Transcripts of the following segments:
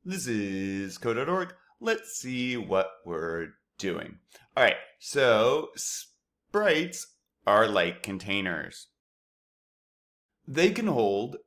This is code.org. Let's see what we're doing. All right, so sprites are like containers. They can hold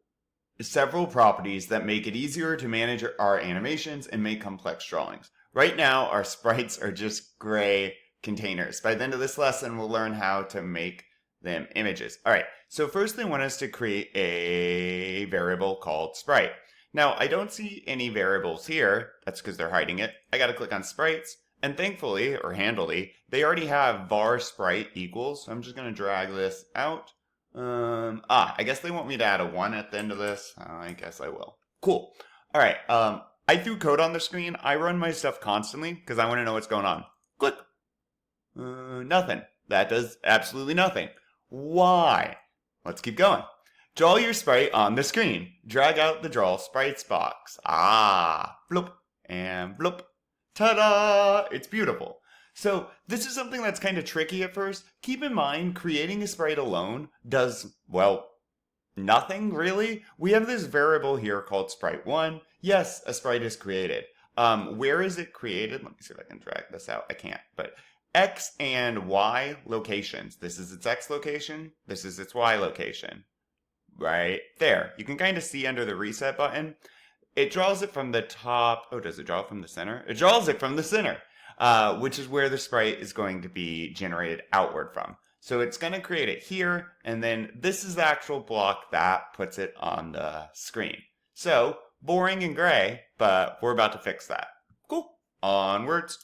several properties that make it easier to manage our animations and make complex drawings. Right now, our sprites are just gray containers. By the end of this lesson, we'll learn how to make them images. All right, so first they want us to create a variable called sprite. Now, I don't see any variables here. That's because they're hiding it. I got to click on sprites. And thankfully, or handily, they already have var sprite equals. So I'm just going to drag this out. I guess they want me to add a 1 at the end of this. I guess I will. Cool. All right. I threw code on the screen. I run my stuff constantly because I want to know what's going on. Click. Nothing. That does absolutely nothing. Why? Let's keep going. Draw your sprite on the screen. Drag out the draw sprites box. Bloop and bloop. Ta-da! It's beautiful. So this is something that's kind of tricky at first. Keep in mind, creating a sprite alone does, well, nothing really. We have this variable here called sprite1. Yes, a sprite is created. Where is it created? Let me see if I can drag this out. I can't, but X and Y locations. This is its X location. This is its Y location. Right there. You can kind of see under the reset button. It draws it from the top. Oh, does it draw it from the center? It draws it from the center. Which is where the sprite is going to be generated outward from. So it's going to create it here, and then this is the actual block that puts it on the screen. So, boring and gray, but we're about to fix that. Cool. Onwards.